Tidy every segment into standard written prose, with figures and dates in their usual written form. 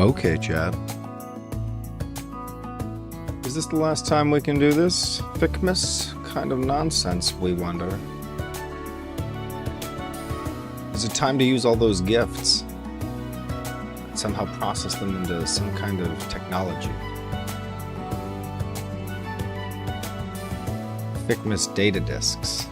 Okay, Chad. Is this the last time we can do this? Ficmas? Kind of nonsense, we wonder. Is it time to use all those gifts? And somehow process them into some kind of technology. Ficmas data disks.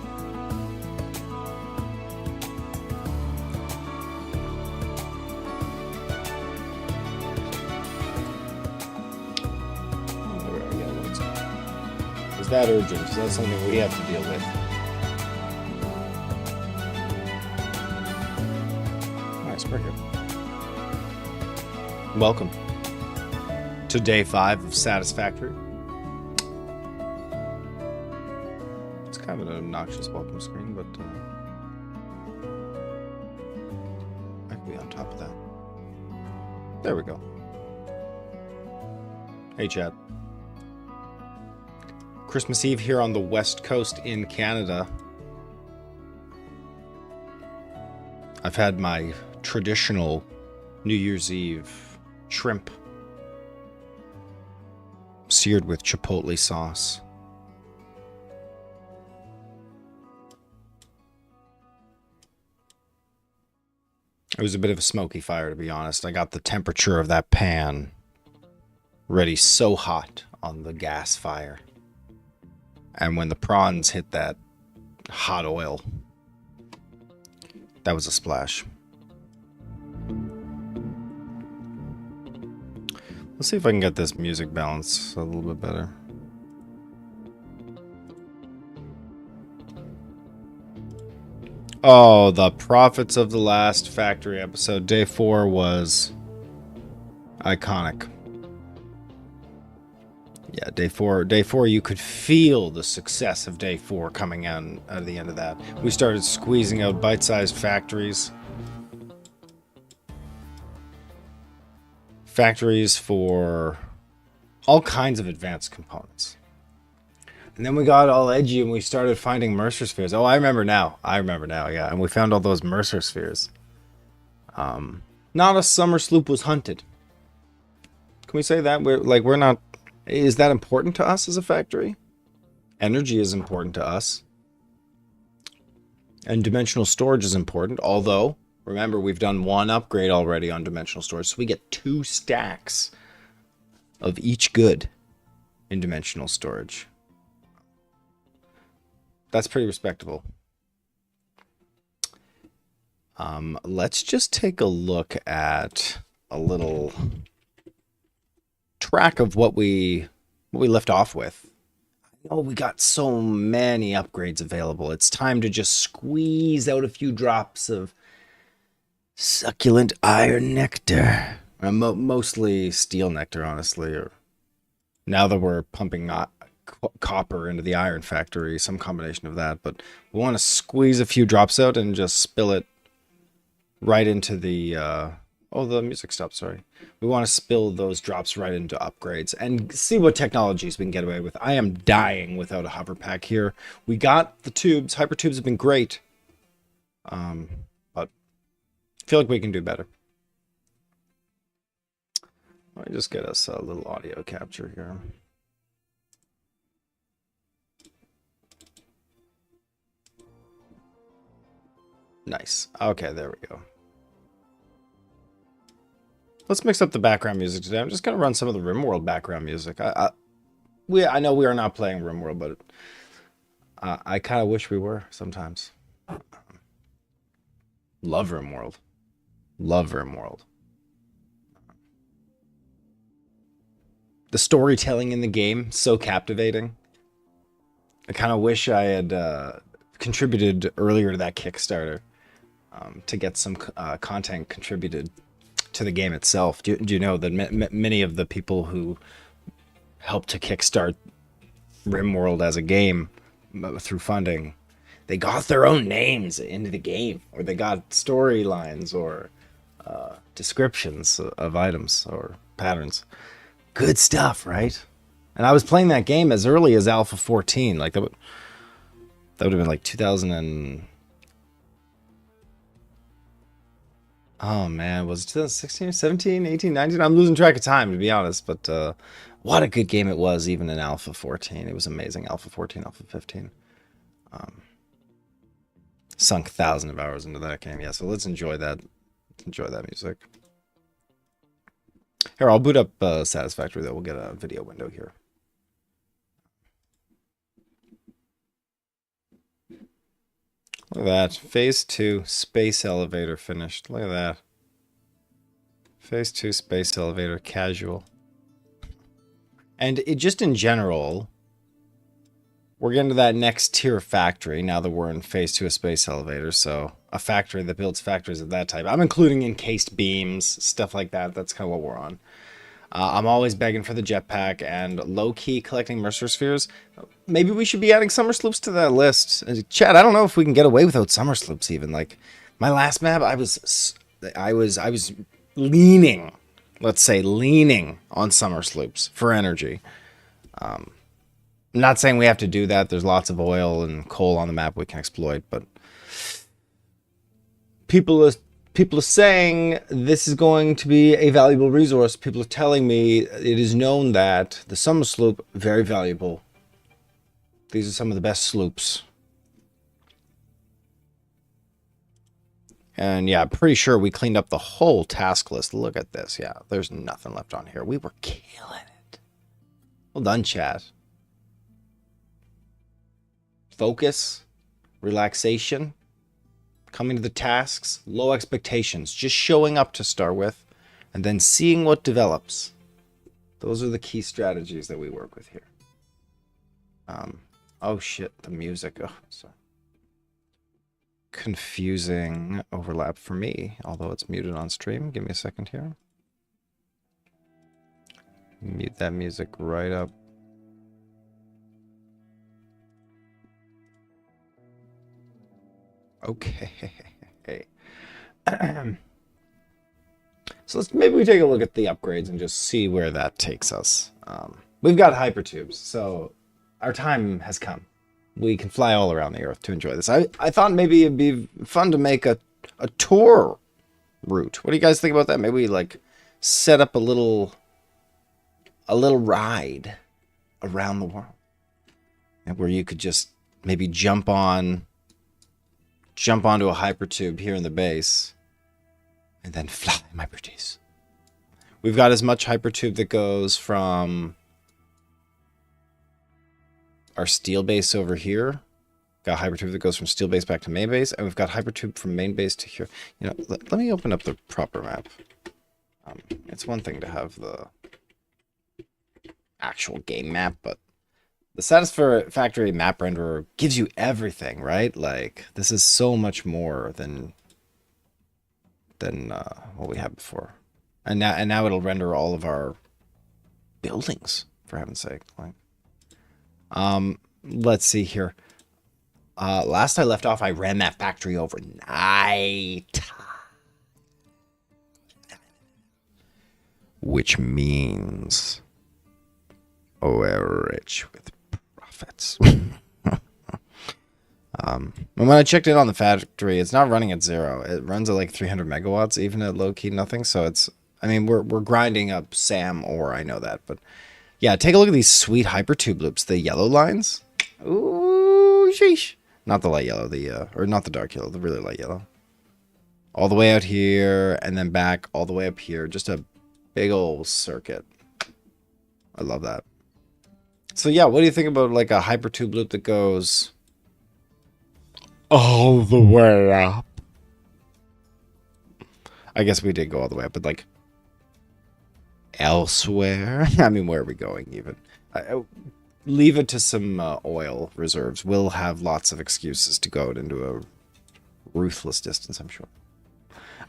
Is that urgent? Is that something we have to deal with? Nice, perfect. Welcome to day 5 of Satisfactory. It's kind of an obnoxious welcome screen, but I can be on top of that. There we go. Hey, Chad. Christmas Eve here on the West Coast in Canada. I've had my traditional New Year's Eve shrimp seared with chipotle sauce. It was a bit of a smoky fire, to be honest. I got the temperature of that pan ready so hot on the gas fire. And when the prawns hit that hot oil, that was a splash. Let's see if I can get this music balance a little bit better. Oh, the profits of the last factory episode. Day 4 was iconic. Yeah, day four, you could feel the success of day 4 coming out at the end of that. We started squeezing out bite-sized factories. Factories for all kinds of advanced components. And then we got all edgy and we started finding Mercer spheres. Oh, I remember now, yeah. And we found all those Mercer spheres. Not a summer sloop was hunted. Can we say that? We're not... Is that important to us as a factory? Energy is important to us. And dimensional storage is important. Although, remember, we've done 1 upgrade already on dimensional storage. So we get 2 stacks of each good in dimensional storage. That's pretty respectable. Let's just take a look at a little track of what we left off with. Oh, we got so many upgrades available. It's time to just squeeze out a few drops of succulent iron nectar. Mostly steel nectar, honestly. Or now that we're pumping copper into the iron factory, some combination of that. But we want to squeeze a few drops out and just spill it right into the... Oh, the music stopped, sorry. We want to spill those drops right into upgrades and see what technologies we can get away with. I am dying without a hover pack here. We got the tubes. Hyper tubes have been great. But I feel like we can do better. Let me just get us a little audio capture here. Nice. Okay, there we go. Let's mix up the background music today. I'm just going to run some of the RimWorld background music. I know we are not playing RimWorld, but I kind of wish we were sometimes. Love RimWorld. Love RimWorld. The storytelling in the game, so captivating. I kind of wish I had contributed earlier to that Kickstarter to get some content contributed to the game itself. Do you know that many of the people who helped to kickstart RimWorld as a game through funding, they got their own names into the game, or they got storylines or descriptions of items or patterns. Good stuff, right? And I was playing that game as early as Alpha 14. Like that would have been like 2000 and Oh man, was it 2016, 17, 18, 19? I'm losing track of time, to be honest, but what a good game it was, even in Alpha 14. It was amazing. Alpha 14, Alpha 15. Sunk thousands of hours into that game. Yeah, so let's enjoy that. Enjoy that music. Here, I'll boot up Satisfactory, though. We'll get a video window here. Look at that. Phase 2 space elevator finished. Look at that. Phase 2 space elevator casual. And it just in general, we're getting to that next tier factory now that we're in phase 2 of space elevator. So a factory that builds factories of that type. I'm including encased beams, stuff like that. That's kind of what we're on. I'm always begging for the jetpack and low-key collecting Mercer Spheres. Maybe we should be adding summer sloops to that list. Chad, I don't know if we can get away without summer sloops even. Like, my last map, I was leaning, let's say, leaning on summer sloops for energy. I'm not saying we have to do that. There's lots of oil and coal on the map we can exploit, but people are saying this is going to be a valuable resource. People are telling me it is known that the summer sloop, very valuable. These are some of the best sloops. And yeah, I'm pretty sure we cleaned up the whole task list. Look at this. Yeah, there's nothing left on here. We were killing it. Well done, chat. Focus, relaxation, coming to the tasks, low expectations, just showing up to start with, and then seeing what develops. Those are the key strategies that we work with here. Oh shit, the music. Oh, sorry. Confusing overlap for me, although it's muted on stream. Give me a second here. Mute that music right up. Okay. So maybe we take a look at the upgrades and just see where that takes us. We've got hypertubes, so our time has come. We can fly all around the Earth to enjoy this. I thought maybe it'd be fun to make a tour route. What do you guys think about that? Maybe we like set up a little ride around the world, and where you could just maybe jump onto a hypertube here in the base, and then fly, my pretties. We've got as much hypertube that goes from our steel base over here. Got hypertube that goes from steel base back to main base, and we've got hypertube from main base to here. You know, let me open up the proper map. It's one thing to have the actual game map, but the Satisfactory map renderer gives you everything, right? Like, this is so much more than what we had before. And now it'll render all of our buildings, for heaven's sake. Like, let's see here. Last I left off, I ran that factory overnight. Which means we're rich with profits. When I checked it on the factory, it's not running at 0. It runs at like 300 megawatts, even at low key nothing. So it's, I mean, we're grinding up SAM ore, I know that, but yeah, take a look at these sweet hypertube loops, the yellow lines. Ooh, sheesh. Not the light yellow, or not the dark yellow, the really light yellow. All the way out here, and then back all the way up here. Just a big old circuit. I love that. So yeah, what do you think about like a hypertube loop that goes all the way up? I guess we did go all the way up, but like elsewhere. I mean, where are we going even? Leave it to some oil reserves. We'll have lots of excuses to go out into a ruthless distance, I'm sure.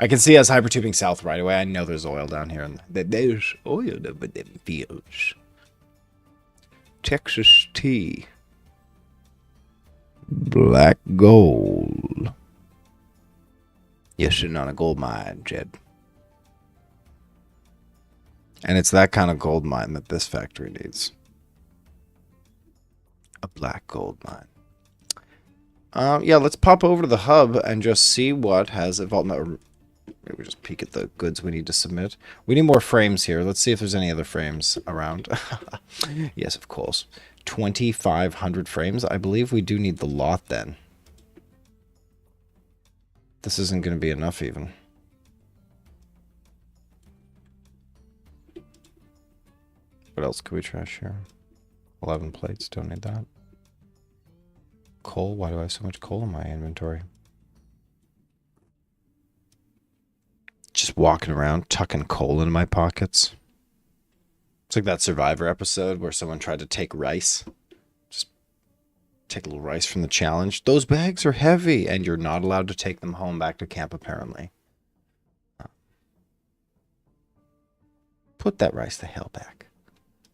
I can see us hypertubing south right away. I know there's oil down here, and there's oil over them fields. Texas tea. Black gold. You're sitting on a gold mine, Jed. And it's that kind of gold mine that this factory needs. A black gold mine. Yeah, let's pop over to the hub and just see what has evolved. No, Maybe we just peek at the goods we need to submit. We need more frames here. Let's see if there's any other frames around. Yes, of course. 2,500 frames. I believe we do need the lot then. This isn't going to be enough even. What else could we trash here? 11 plates. Don't need that. Coal. Why do I have so much coal in my inventory? Just walking around, tucking coal into my pockets. It's like that Survivor episode where someone tried to take rice. Just take a little rice from the challenge. Those bags are heavy, and you're not allowed to take them home back to camp, apparently. Put that rice the hell back.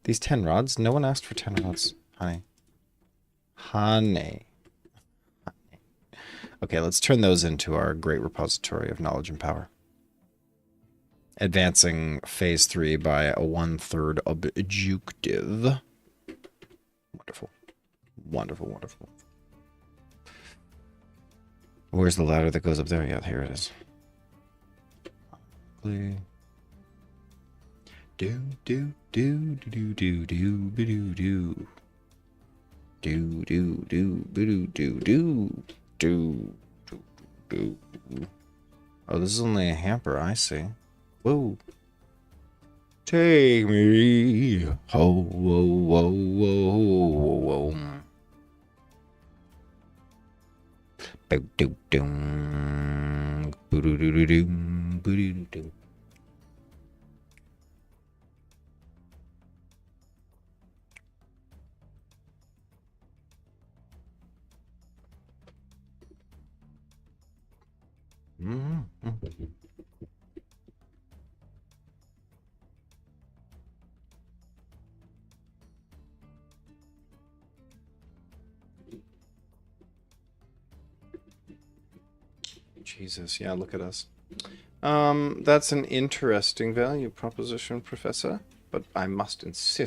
These 10 rods? No one asked for 10 rods, honey. Honey. Okay, let's turn those into our great repository of knowledge and power. Advancing phase 3 by a 1/3 objective. Wonderful. Wonderful, wonderful. Where's the ladder that goes up there? Yeah, here it is. Do do do do do do do do do do do do do do do do do. Oh, this is only a hamper. I see. Whoa. Take me. Oh, whoa, whoa, whoa, whoa, whoa. Boo-doo-doom. Boo-doo-doo-doo-doom. Boo-doo-doo-doom. Mm-hmm. Jesus, yeah, look at us. That's an interesting value proposition, Professor, but I must insist